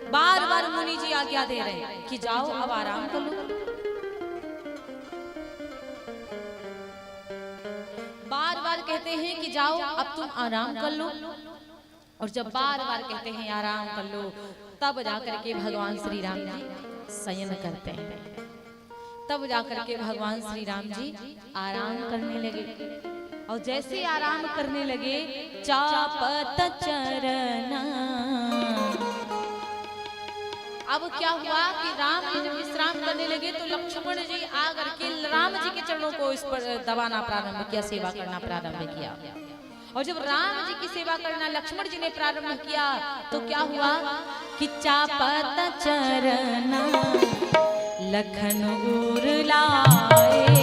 बार बार मुनि जी आज्ञा दे रहे हैं कि जाओ अब आराम कर लो। बार बार कहते हैं कि जाओ अब तुम आराम कर लो। और जब बार बार कहते हैं आराम कर लो, तब जाकर के भगवान श्री राम जी शयन करते हैं। तब जाकर के भगवान श्री राम जी आराम करने लगे। और जैसे आराम करने लगे, चापत चरना। अब क्या हुआ कि राम जी जब विश्राम करने लगे तो लक्ष्मण जी आ करके राम जी के चरणों को इस पर दबाना प्रारंभ किया, सेवा करना प्रारंभ किया। और जब राम जी की सेवा करना लक्ष्मण जी ने प्रारंभ किया तो क्या हुआ कि चापत चरना लखन उर लाए।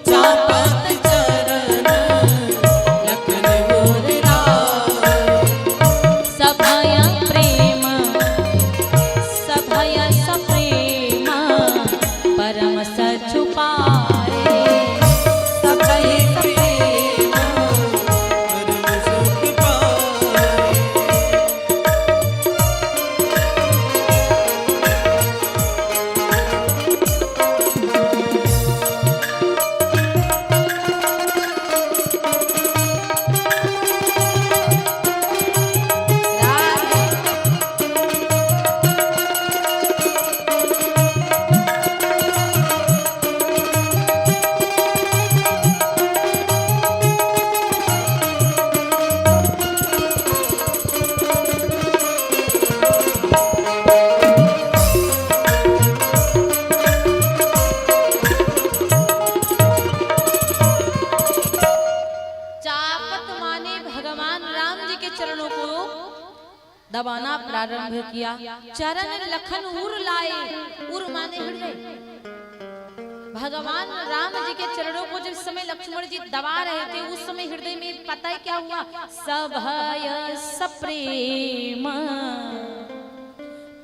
चापत चरना लखन उर लाए। सभय प्रेम सभय सप्रेम परम सचु पाए। सभय सप्रेम परम सचु पाए। दबाना प्रारंभ किया। चरण लखन उर लाए। उर माने हृदय। भगवान राम जी के चरणों को जिस समय लक्ष्मण जी दबा रहे थे, उस समय हृदय में पता है क्या हुआ? सभय सप्रेम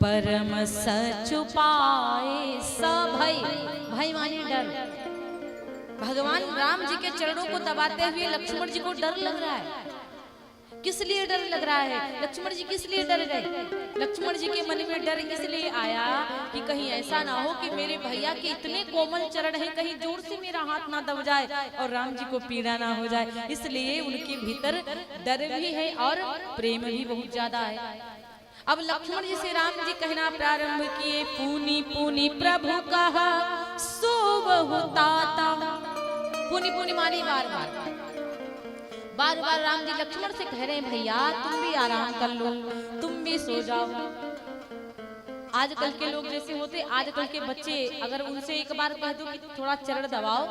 परम सचु पाए। सभय, भय माने डर। भगवान राम जी के चरणों को दबाते हुए लक्ष्मण जी को डर लग रहा है। किस लिए डर लग रहा है? लक्ष्मण जी किस लिए डर गए? लक्ष्मण जी के मन में डर इसलिए आया कि कहीं ऐसा ना हो कि मेरे भैया के इतने कोमल चरण हैं, कहीं जोर से मेरा हाथ ना दब जाए और राम जी को पीड़ा ना हो जाए। इसलिए उनके भीतर डर भी है और प्रेम भी बहुत ज्यादा है। अब लक्ष्मण जी से राम जी कहना प्रारंभ किए, पुनि पुनि प्रभु कहा सोवहु ताता। पुनि पुनि मानी बार बार। बार बार राम जी लक्ष्मण से कह रहे हैं, भैया तुम भी आराम कर लो, तुम भी सो जाओ। आजकल के लोग जैसे होते, आजकल के बच्चे अगर उनसे एक बार कह दो कि थोड़ा चरण दबाओ,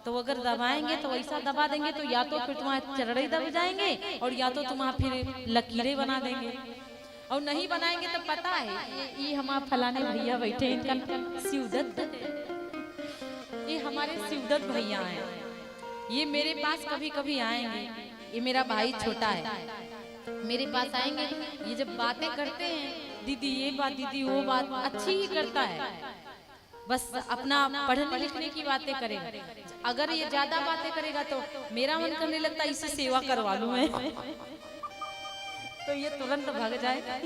तो अगर दबाएंगे तो ऐसा दबा देंगे तो या तो फिर तुम्हारे चरण ही दब जाएंगे और या तो तुम्हारा फिर लकीरें बना देंगे। और नहीं बनाएंगे तो पता है ये हमारे फलाने भैया बैठे, इनका शिवदत्त, ये हमारे शिवदत्त भैया हैं, ये मेरे पास कभी कभी आएंगे। ये मेरा भाई छोटा है, मेरे पास आएंगे। ये जब बातें करते हैं, दीदी ये बात, दीदी वो बात, अच्छी ही करता है, बस अपना पढ़ने लिखने की बातें करेगा। अगर ये ज्यादा बातें करेगा तो मेरा मन करने लगता है इसे सेवा करवा लूं मैं, तो ये तुरंत भाग जाए।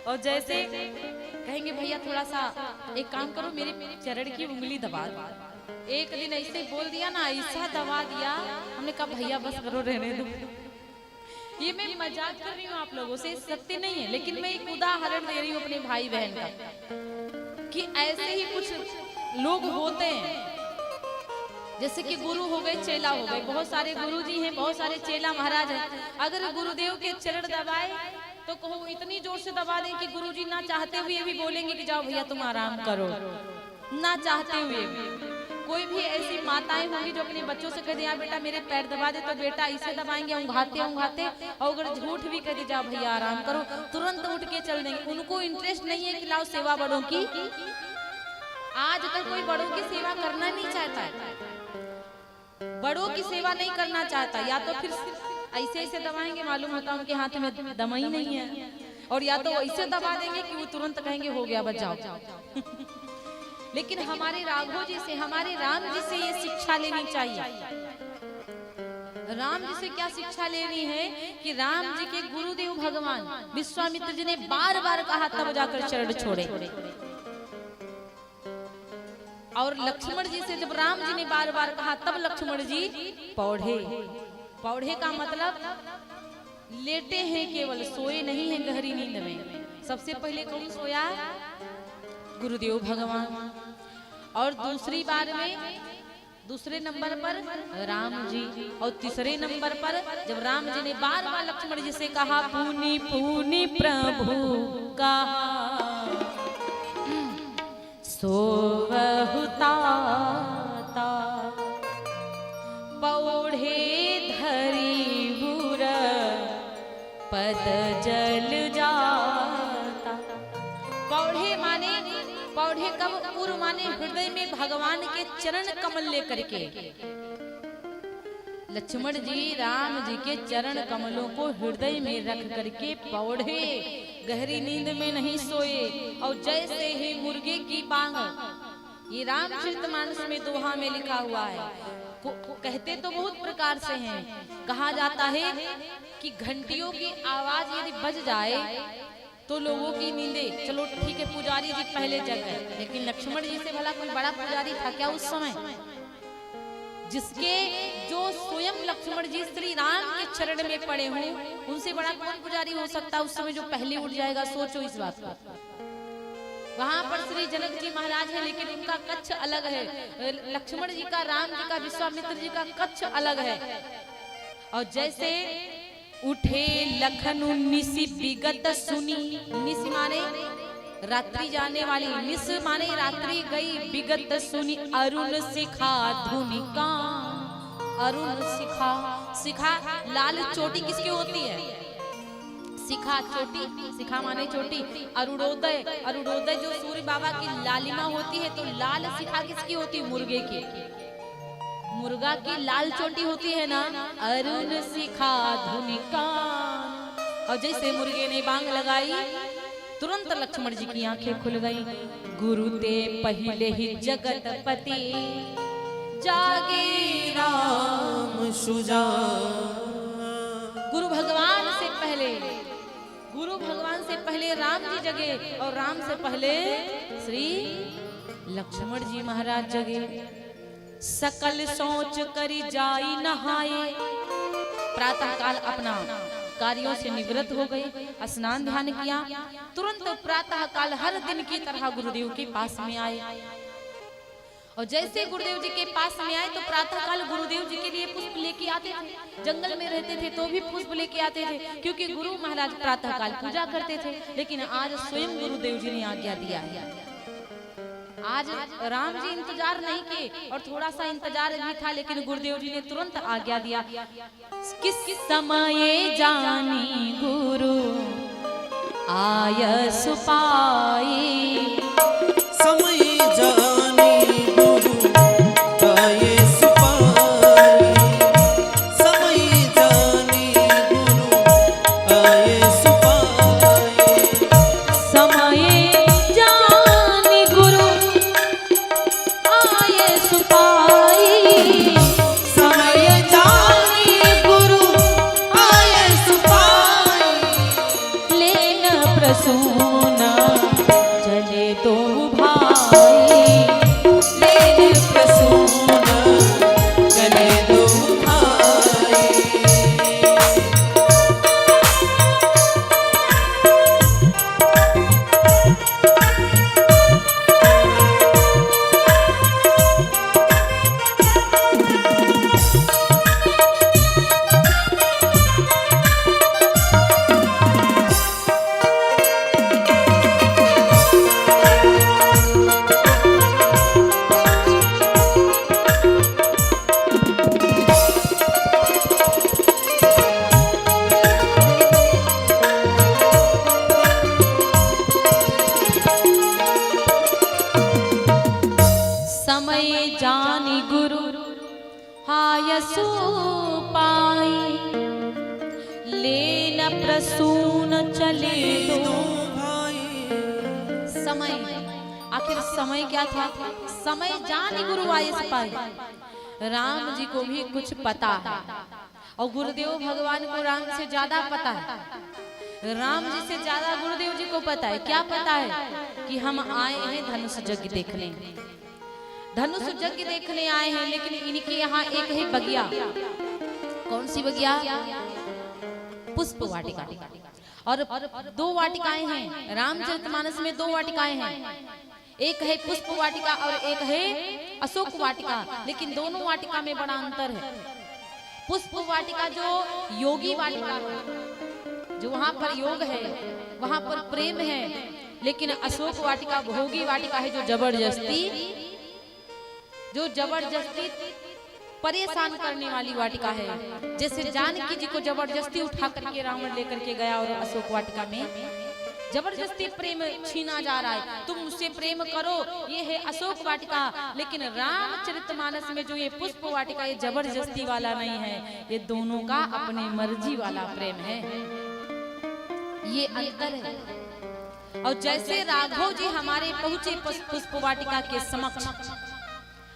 और जैसे कहेंगे भैया थोड़ा सा एक काम करो, मेरे चरण की उंगली दबा दो। एक दिन ऐसे बोल दिया ना, ऐसा दबा दिया, हमने कहा भैया बस करो, रहने दो। ये मैं मजाक कर रही हूँ आप लोगों से, सत्य नहीं है, लेकिन मैं एक उदाहरण दे रही हूँ अपने भाई बहन का कि ऐसे ही कुछ लोग होते हैं। जैसे कि गुरु हो गए, चेला हो गए। बहुत सारे गुरु जी हैं, बहुत सारे चेला महाराज हैं। अगर गुरुदेव के चरण दबाए तो कहो इतनी जोर से दबा दें कि गुरुजी ना चाहते हुए भी बोलेंगे कि जाओ भैया तुम आराम करो, ना चाहते हुए भी। कोई भी ऐसी माताएं होंगी जो अपने बच्चों से कह दे यार बेटा मेरे पैर दबा दे, तो बेटा इसे दबाएंगे, उंघाते उंघाते। और अगर झूठ भी कह दे जाओ भैया आराम करो, तुरंत उठ के चल देंगे। उनको इंटरेस्ट नहीं है कि लाओ सेवा बड़ों की। आजकल कोई बड़ों की सेवा करना नहीं चाहता है, बड़ों की सेवा नहीं करना चाहता। या तो फिर ऐसे ऐसे दबाएंगे, मालूम होता उनके हाथ में दम ही नहीं है, और या तो ऐसे दबा देंगे कि वो तुरंत कहेंगे हो गया बच जाओ। लेकिन हमारे राघव जी से, हमारे राम जी से ये शिक्षा लेनी चाहिए राम जी से क्या शिक्षा लेनी है कि राम जी के गुरुदेव भगवान विश्वामित्र जी ने बार बार कहा तब जाकर चरण छोड़े, और लक्ष्मण जी से जब राम जी ने बार बार कहा तब लक्ष्मण जी पौढ़े। पौढ़े का मतलब लेटे हैं, केवल सोए नहीं हैं गहरी नींद में। सबसे पहले कौन सोया? गुरुदेव भगवान। और दूसरी बार में दूसरे नंबर पर राम जी, और तीसरे नंबर पर जब राम जी ने बार बार लक्ष्मण जी से कहा पुनि पुनि प्रभु का सोवहुता पौढ़े धरी बुर पद जल जाता। पौढ़े माने, पौढ़े कब? पूर्व माने हृदय में भगवान के चरण कमल लेकर के। लक्ष्मण जी राम जी के चरण कमलों को हृदय में रख करके पौढ़े, गहरी नींद में नहीं सोए। और जैसे ही मुर्गे की बांग, ये रामचरितमानस में दोहा में लिखा हुआ है। कहते तो बहुत प्रकार से हैं। कहा जाता है कि घंटियों की आवाज यदि बज जाए तो लोगों की नींदे, चलो ठीक है पुजारी जी पहले जग गए, लेकिन लक्ष्मण जी से भला कोई बड़ा पुजारी था क्या उस समय? जिसके जो स्वयं लक्ष्मण जी श्री राम के चरण में पड़े हों, उनसे बड़ा कौन पुजारी हो सकता है उस समय जो पहले उठ जाएगा? सोचो इस बात का। वहां पर श्री जनक जी महाराज है, लेकिन उनका कच्छ अलग है। लक्ष्मण जी का, राम जी का, विश्वामित्र जी का कच्छ अलग है। और जैसे उठे लखनु निसी विगत सुनी, निसी माने रात्रि जाने वाली, निस माने रात्रि गई, विगत सुनी अरुण शिखा धुनिका। अरुण शिखा, शिखा लाल चोटी किसकी होती है? शिखा चोटी, शिखा माने चोटी। अरुणोदय, अरुणोदय जो सूर्य बाबा की लालिमा होती है, तो लाल शिखा किसकी होती है? मुर्गे की। मुर्गा की लाल चोटी होती है ना, अरुण शिखा धुनिका। और जैसे मुर्गे ने बांग लगाई, तुरंत लक्ष्मण जी की आंखें खुल गई। गुरु ते पहले ही जगत पति जागे राम सुजा। गुरु भगवान से पहले, गुरु भगवान से पहले राम जी जगे, और राम से पहले श्री लक्ष्मण जी महाराज जगे। सकल सोच करी जाई नहाए, प्रातः काल अपना कार्यों से निवृत्त हो गए, स्नान ध्यान किया, तुरंत प्रातः काल हर दिन की तरह गुरुदेव के पास में आए। और जैसे गुरुदेव जी के पास में आए तो प्रातः काल गुरुदेव जी के लिए पुष्प लेके आते थे। जंगल में रहते थे तो भी पुष्प लेके आते थे, क्योंकि गुरु महाराज प्रातः काल पूजा करते थे। लेकिन आज स्वयं गुरुदेव जी ने आज्ञा दिया है। आज राम जी इंतजार नहीं किए, और थोड़ा सा इंतजार भी था, लेकिन गुरुदेव जी ने तुरंत आज्ञा दिया। किस समय जानी गुरु आय सुपाई, समय जानी गुरु आय सुपाई, समय जानी गुरु आय सुपाई, समय जानी गुरु आय सुपाई, समय जानी गुरु आय सुपाई, लेन प्रसूना चले दो भाई, लेन प्रसूना चले दो भाई। समय जानी गुरु हाय सुपाई, लेन प्रसून चले दो समय। आखिर समय क्या था? समय जानी गुरु आय सुपाई। राम जी को भी कुछ पता है, और गुरुदेव भगवान को राम से ज्यादा पता है, राम जी से ज्यादा गुरुदेव जी को पता है। क्या पता है कि हम आए हैं धनुष यज्ञ देखने, धनुष यज्ञ देखने आए हैं। लेकिन इनके यहाँ एक ही बगिया, कौन सी बगिया? पुष्प वाटिका। और 2 वाटिकाएं हैं रामचरितमानस में, 2 वाटिकाएं हैं। एक है पुष्प वाटिका और एक है अशोक वाटिका। लेकिन दोनों वाटिका में बड़ा अंतर है। पुष्प वाटिका जो योगी वाटिका है, जो वहां पर योग है, वहां पर प्रेम है। लेकिन अशोक वाटिका भोगी वाटिका है, जो जबरदस्ती परेशान करने वाली वाटिका है। जैसे जानकी जी को जबरदस्ती उठा करके रावण लेकर के गया और अशोक वाटिका में जबरदस्ती प्रेम छीना जा रहा है, तुम मुझसे प्रेम करो, ये है अशोक वाटिका। लेकिन रामचरितमानस में जो ये पुष्प वाटिका, ये जबरदस्ती वाला नहीं है, ये दोनों का अपने मर्जी वाला प्रेम है। ये अंतर है। और जैसे राघव जी हमारे पहुंचे पुष्प वाटिका के समक्ष,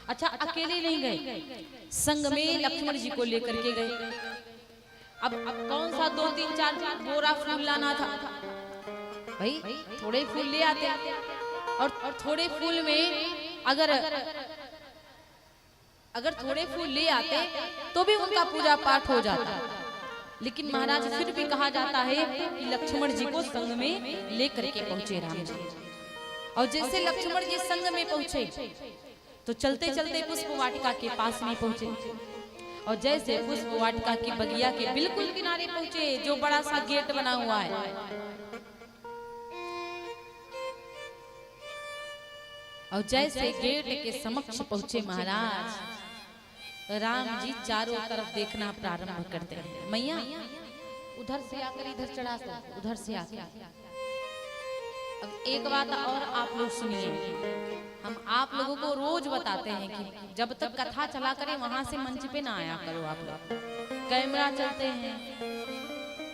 अच्छा अकेले नहीं गए, संग में लक्ष्मण जी को लेकर के गए। अब कौन सा 2, 3, 4 बोरा फूल लाना था भाई, थोड़े फूल ले आते। और थोड़े फूल में अगर थोड़े फूल ले आते तो भी उनका पूजा पाठ हो जाता। लेकिन महाराज फिर भी कहा जाता है कि लक्ष्मण जी को संग में लेकर के पहुंचे राम जी। और जैसे लक्ष्मण जी संग में पहुंचे तो चलते चलते पुष्प वाटिका के पास में पहुंचे। और जैसे पुष्प वाटिका की बगिया के बिल्कुल किनारे पहुंचे, जो बड़ा सा गेट बना हुआ है, और जैसे गेट के समक्ष पहुंचे महाराज, राम जी चारों तरफ देखना प्रारंभ करते हैं। मैया उधर से आकर इधर चढ़ा दो, उधर से आकर। अब एक बात और आप लोग सुनिए, हम आप लोगों को रोज बताते हैं कि जब तक कथा चला करें वहां से मंच पे ना आया करो। आप लोग कैमरा चलते हैं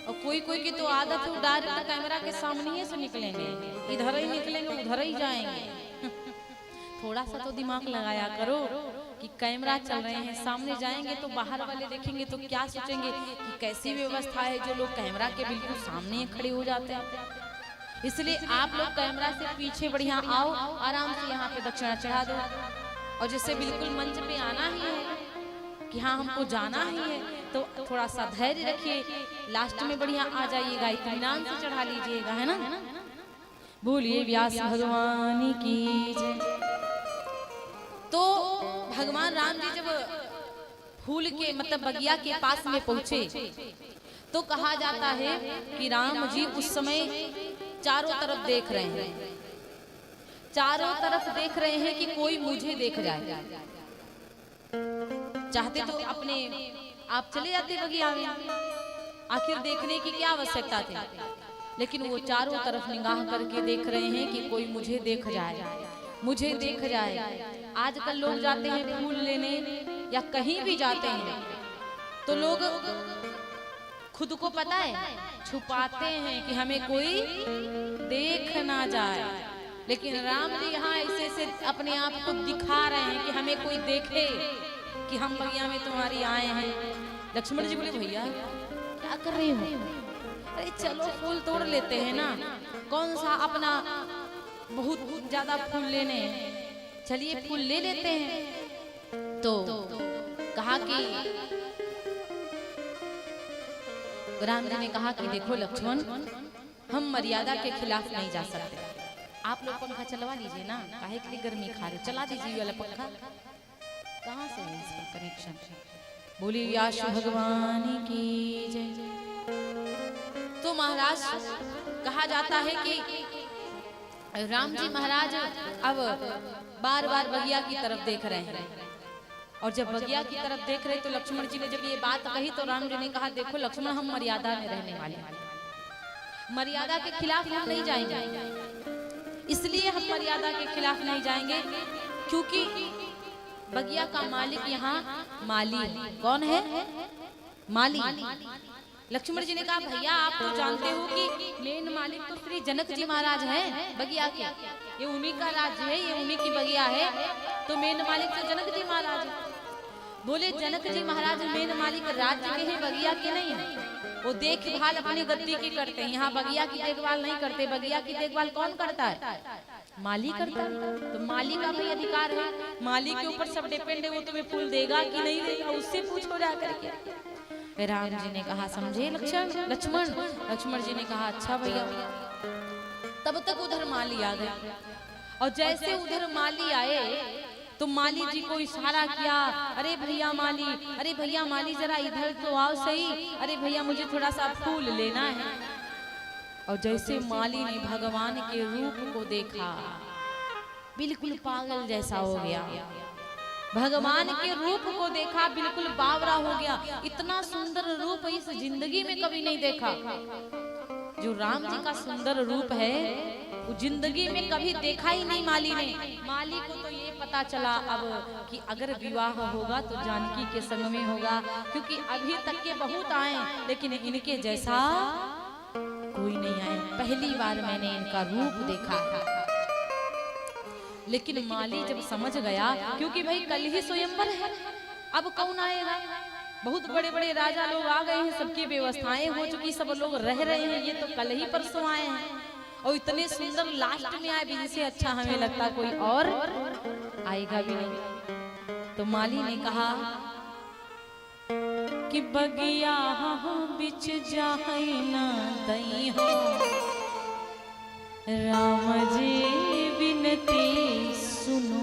और कोई की तो आदत है डायरेक्ट कैमरा के सामने से निकलेंगे, इधर ही निकलेंगे उधर ही जाएंगे। थोड़ा सा तो दिमाग लगाया करो कि कैमरा चल रहे हैं, सामने जाएंगे तो बाहर वाले देखेंगे तो क्या सोचेंगे कि कैसी व्यवस्था है, जो लोग कैमरा के बिल्कुल सामने खड़े हो जाते हैं। इसलिए आप लोग कैमरा से पीछे बढ़िया आओ, आराम से यहाँ पे दक्षिणा चढ़ा दो। और जैसे बिल्कुल मंच पे आना ही है कि हाँ हमको जाना ही है, तो थोड़ा सा धैर्य रखिए, लास्ट में बढ़िया आ जाइएगा, इत्मीनान से चढ़ा लीजिएगा, है ना। बोलिए व्यास भगवान की जय। तो भगवान राम जी जब फूल के मतलब बगिया के पास में पहुंचे तो कहा जाता है कि राम जी उस समय चारों तरफ देख रहे हैं, चारों तरफ देख रहे हैं कि कोई मुझे देख जाए। चाहते तो अपने आप चले जाते बगिया में, आखिर देखने की क्या आवश्यकता थी। लेकिन वो चारों तरफ निगाह करके देख रहे हैं कि कोई मुझे देख जाए, मुझे देख जाए। आजकल लोग जाते हैं फूल लेने या कहीं भी जाते हैं तो लोग खुद को पता है छुपाते हैं कि हमें कोई देख ना जाए। लेकिन राम जी यहाँ ऐसे से अपने आप को दिखा रहे हैं कि हमें कोई देखे कि हम बगिया में तुम्हारी आए हैं। लक्ष्मण जी बोले भैया क्या कर रहे हो? अरे चलो फूल तोड़ लेते हैं ना, कौन सा अपना बहुत ज्यादा फूल लेने हैं, चलिए फूल ले लेते हैं। तो कहा कि राम जी ने कहा कि देखो लक्ष्मण, हम मर्यादा के खिलाफ नहीं जा सकते। आप लोग पंखा चलवा लीजिए ना, काहे के लिए गर्मी खा रहे, चला दीजिए वाला पंखा। कहाँ से है इसका कनेक्शन? बोली व्यास भगवान की जय। तो महाराज कहा जाता है कि राम जी महाराज अब बार बार बगिया की तरफ देख रहे हैं। और जब बगिया की तरफ देख रहे तो लक्ष्मण जी ने जब ये बात कही तो राम जी ने कहा देखो लक्ष्मण, हम मर्यादा में रहने वाले हैं, मर्यादा के खिलाफ हम नहीं जाएंगे। इसलिए हम मर्यादा के खिलाफ नहीं जाएंगे क्योंकि बगिया का मालिक यहाँ माली है। कौन है? माली। लक्ष्मण जी ने कहा भैया आप तो जानते हो कि मेन मालिक तो श्री जनक जी महाराज हैं बगिया के, ये उन्हीं का राज्य है, ये उन्हीं की बगिया है, तो मेन मालिक तो जनक जी महाराज है। बोले जनक जी महाराज मेन मालिक राज्य के हैं, बगिया के नहीं है। वो देखभाल अपनी गद्दी की करते हैं, यहाँ बगिया की देखभाल नहीं करते। बगिया की देखभाल कौन करता है? माली करता है। तो माली का भी अधिकार है, माली के ऊपर सब डिपेंड है, वो तुम्हें फूल देगा कि नहीं देगा, उससे पूछो जा करके। राम जी ने कहा समझे लक्ष्मण जी ने कहा अच्छा भैया। तब तक उधर माली आ गया, और जैसे उधर माली आए तो माली जी को इशारा किया, अरे भैया माली जरा इधर तो आओ सही, अरे भैया मुझे थोड़ा सा फूल लेना है। और जैसे माली ने भगवान के रूप को देखा, बिल्कुल पागल जैसा हो गया। भगवान के रूप को देखा, बिल्कुल बावरा हो गया। इतना सुंदर रूप इस जिंदगी में कभी नहीं देखा। जो राम जी का सुंदर रूप है वो जिंदगी में कभी देखा ही नहीं माली ने। माली को तो ये पता चला अब कि अगर विवाह होगा तो जानकी के संग में होगा, क्योंकि अभी तक के बहुत आए लेकिन इनके जैसा कोई नहीं आए। पहली बार मैंने इनका रूप देखा है। लेकिन माली जब समझ गया, क्योंकि भाई कल ही स्वयंवर है, अब कौन आएगा? बहुत बड़े बड़े राजा लोग आ गए हैं, सबकी व्यवस्थाएं हो चुकी, सब लोग रह रहे हैं, ये तो कल ही परसों आए हैं और इतने सुंदर लास्ट में आए भी, जिसे अच्छा हमें लगता कोई और आएगा भी नहीं। तो माली ने कहा कि बगिया बिच जाए ना दई हो, राम जी विनती सुनो।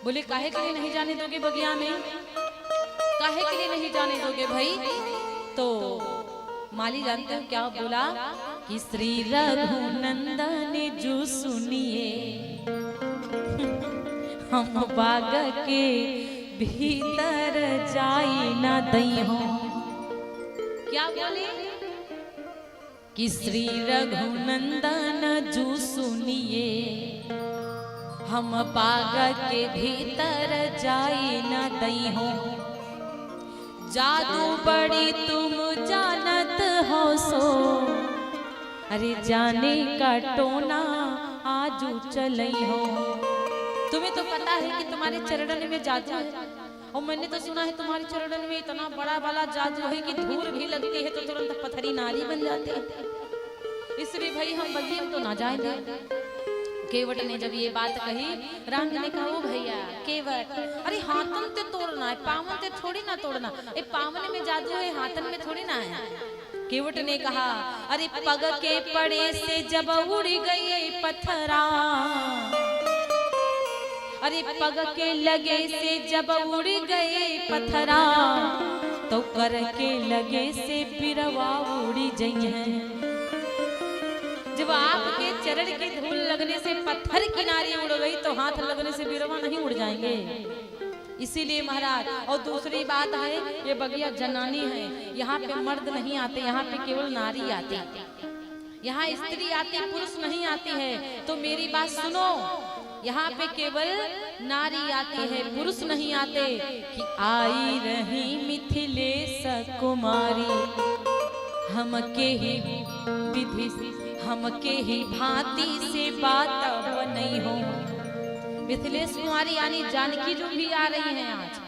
बोले काहे के लिए नहीं जाने दोगे बगिया में, काहे के लिए नहीं जाने दोगे भाई? तो माली जानते हो क्या बोला कि श्री रघुनंदन जो सुनिए, हम बाग के भीतर जाई ना दई हो। क्या बोले कि श्री रघुनंदन जो सुनिए, हम बाग के भीतर जाई ना दई हो। जादू बड़ी तुम जानत हो सो, अरे जाने का टोना आजू चलई हो। तुम्हें तो पता है कि तुम्हारे चरणन में जादू है, और मैंने तो सुना है तुम्हारे चरणन में इतना बड़ा बड़ा जादू है कि धूल भी लगती है तो तुरंत पथरी नारी बन जाती है। इसलिए भाई हम बगिया तो ना जाएंगे। केवट ने जब ये बात कही, राम जी ने कहा ओ भैया केवट, अरे हाथन ते तोड़ना है, पावन ते थोड़ी ना तोड़ना, ए पावन में जादू है, हाथन में थोड़ी ना है। केवट ने कहा अरे पग के पड़े से जब उड़ गए पत्थरा, अरे पग के लगे से जब उड़ गए पत्थरा, तो कर के लगे से बिरवा उड़ी जई है। जब आपके चरण की धूल लगने से पत्थर किनारे उड़ गई तो हाथ लगने से बिरवा नहीं उड़ जाएंगे। इसीलिए महाराज, और दूसरी बात है ये बगिया जनानी है, यहाँ पे मर्द नहीं आते, यहाँ पे केवल नारी आती, यहाँ स्त्री आती, पुरुष नहीं आती है। तो मेरी बात सुनो, यहाँ पे केवल नारी आती है, पुरुष नहीं आते। कि आई रही मिथिलेश कुमारी, हमके ही विधि हमके ही भांति से बात नहीं हो। मिथिलेश कुमारी यानी जानकी जो भी आ रही हैं आज,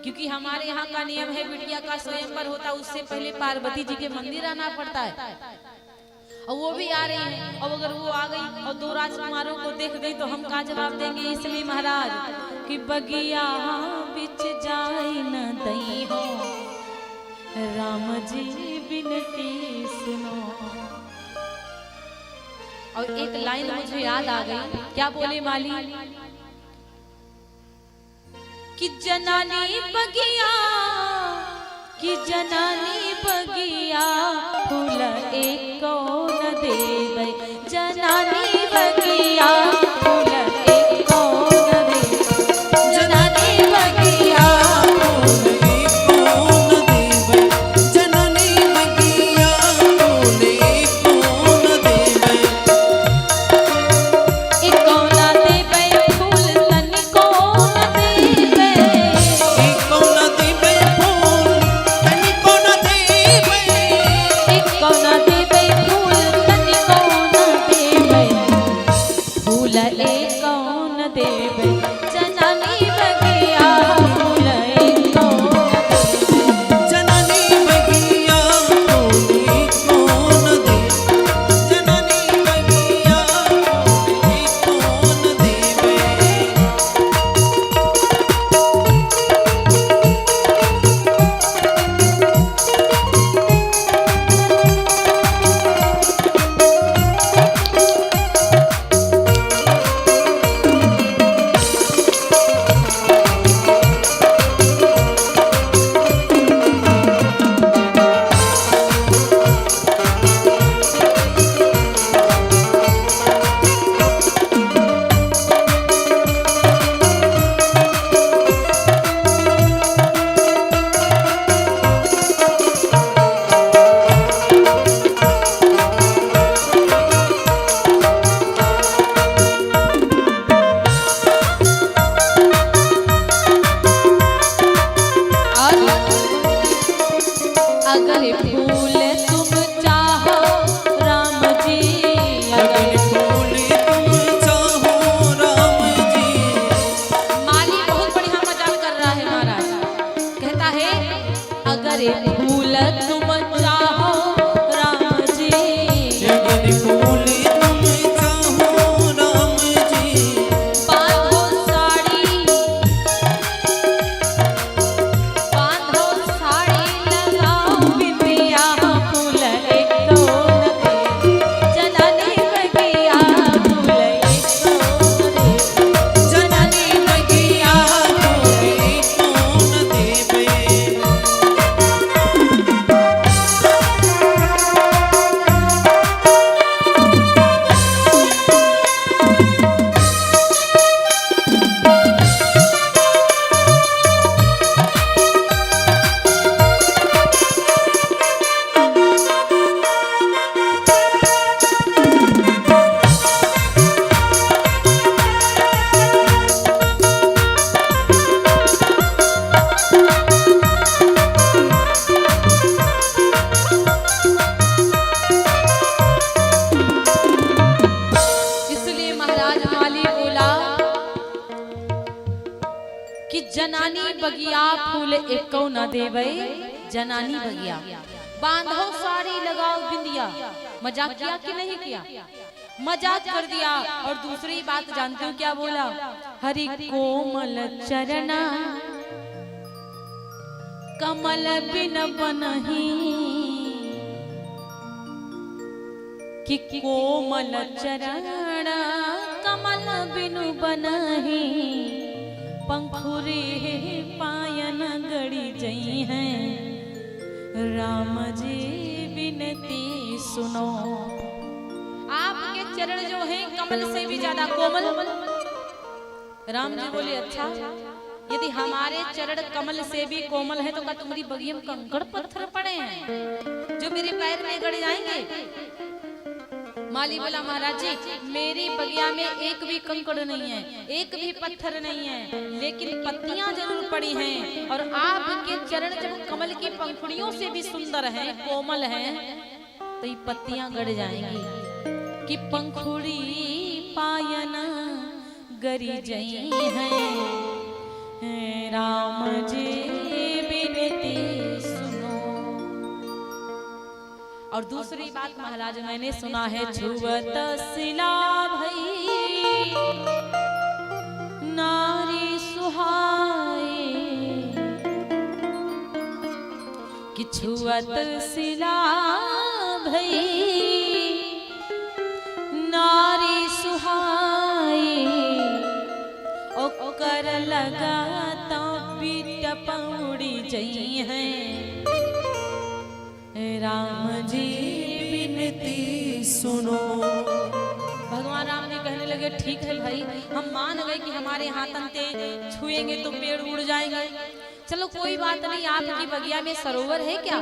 क्योंकि हमारे यहाँ का नियम है बिटिया का स्वयंवर होता उससे पहले पार्वती जी के मंदिर आना पड़ता है, और वो भी आ रही हैं। और अगर वो आ गई और दो राजकुमारों को देख गई तो हम क्या जवाब देंगे? इसलिए महाराज कि बगिया बिच जाए न दई हो, राम जी विनती सुनो। और एक लाइन मुझे याद आ गई, क्या बोले माली कि जनानी बगिया, कि जनानी बगिया फूल एक न देवे, जनानी बगिया फूल एक न देवे, जनानी बगिया फूल एको न देवे, जननी बगिया फूल एको न देवे, एको न देवे फूल तनिको न देवे, एको न देवे फूल तनिको न देवे, एको न देवे जनानी बगिया फूल एको न देवे, जनानी बगिया। बांधो साड़ी लगाओ बिंदिया। मजाक किया कि नहीं किया? मजाक कर दिया। और दूसरी बात जानते हो क्या बोला? हरि कोमल चरना कमल बिन बनही, कि कोमल चरण कमल बिनु बनही, पंखुरी पायन गड़ी जई हैं, राम जी बिनती सुनो। आपके चरण जो हैं कमल से भी ज्यादा कोमल। राम जी बोले अच्छा, यदि हमारे चरण कमल से भी कोमल है तो क्या तुम्हारी बगिया में कंकड़ पत्थर पड़े हैं जो मेरे पैर में गड़ जाएंगे? माली बोला महाराज जी, मेरी बगिया में एक भी कंकड़ नहीं है, एक भी पत्थर नहीं है, लेकिन पत्तियां जरूर पड़ी हैं। और आपके चरण जब कमल की पंखुड़ियों से भी सुंदर हैं, कोमल हैं, तो ये पत्तियां गड़ जाएंगी कि पंखुड़ी पायना गरी जई हैं, राम जी बिनती सुनो। और दूसरी बात महाराज मैंने सुना है, छुअत सिला भई नारी सुहाए, कि छुअत सिला भई नारी सुहाए, ओकर लगा तो पीट पौड़ी जई हैं, राम जी बिनती सुनो। भगवान राम जी कहने लगे ठीक है भाई, हम मान गए कि हमारे हाथन ते छुएंगे तो पेड़ उड़ जाएंगे। चलो कोई बात नहीं, आपकी बगिया में सरोवर है क्या?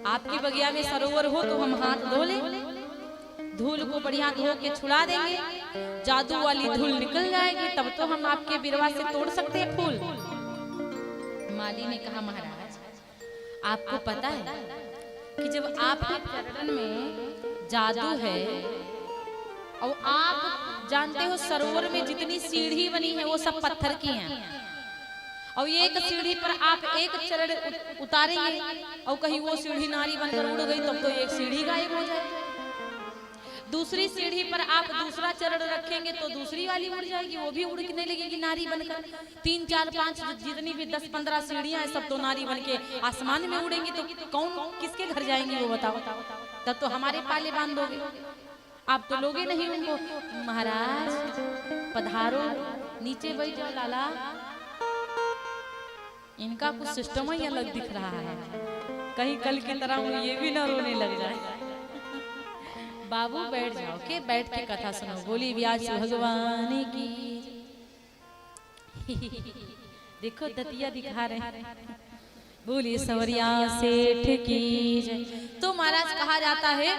आपकी बगिया में सरोवर हो तो हम हाथ धो ले, धूल को बढ़िया धो के छुड़ा देंगे, जादू वाली धूल निकल जाएगी, तब तो हम आपके बिरवा से तोड़ सकते हैं फूल। माली ने कहा महाराज आपको पता है कि जब आपके चरण में जादू है, और आप जानते हो सरोवर में जितनी सीढ़ी बनी है वो सब पत्थर की हैं, और एक सीढ़ी पर आप एक चरण उतारेंगे और कहीं वो सीढ़ी नारी बनकर उड़ गई तब तो एक सीढ़ी गायब हो जाएगी। दूसरी सीढ़ी पर आप दूसरा चरण रखेंगे तो दूसरी वाली उड़ जाएगी, वो भी उड़ने लगेगी नारी बनकर। 3, 4, 5 जितनी भी 10, 15 सीढ़ियां हैं सब तो नारी बनके आसमान में उड़ेंगी, तो कौन किसके घर जाएंगी वो बताओ? तब तो हमारे पाले बांधोगे, आप तो लोगे नहीं उनको। महाराज पधारो, नीचे बैठ जाओ लाला, इनका कुछ सिस्टम ही अलग दिख रहा है, कहीं कल की तरह ये भी ना रोने लग जाए। बाबू बैठ जाओ, के बैठ के कथा सुनो। बोली व्यास भगवान की। देखो दतिया दिखा रहे हैं, बोली सवरिया सेठ की जय। तो महाराज कहा जाता है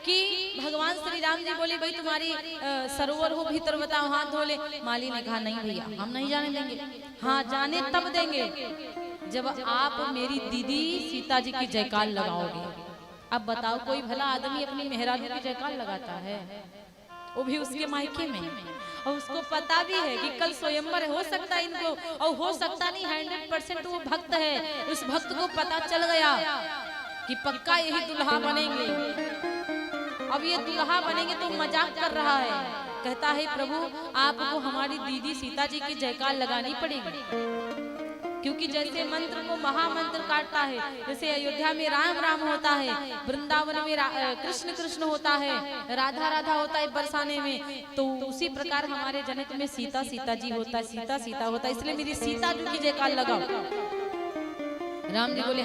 कि भगवान श्री राम जी बोले भाई तुम्हारी सरोवर हो भीतर बताओ, हाथ धो ले। माली ने कहा नहीं भैया हम नहीं जाने देंगे। हाँ जाने तब देंगे जब आप मेरी दीदी सीता जी की जयकार लगाओगे। अब बताओ कोई भला आदमी अपनी मेहरारू की जयकार लगाता है, वो भी उसके मायके में, और उसको पता भी है कि कल स्वयंवर हो सकता है इनको, और हो सकता नहीं 100% वो भक्त है, उस भक्त को पता चल गया कि पक्का यही दुल्हा बनेंगे। अब ये दुल्हा बनेंगे तो मजाक कर रहा है, कहता है प्रभु आपको हमारी दीदी सीता जी की जयकार लगानी पड़ेगी, क्योंकि जैसे मंत्र को महामंत्र काटता है, जैसे अयोध्या में राम राम होता है, वृंदावन में कृष्ण कृष्ण होता है, राधा राधा होता है बरसाने में, तो उसी प्रकार हमारे जनक में सीता सीता जी होता है, सीता सीता होता है, इसलिए मेरी सीता जी की जयकार लगाओ। राम जी बोले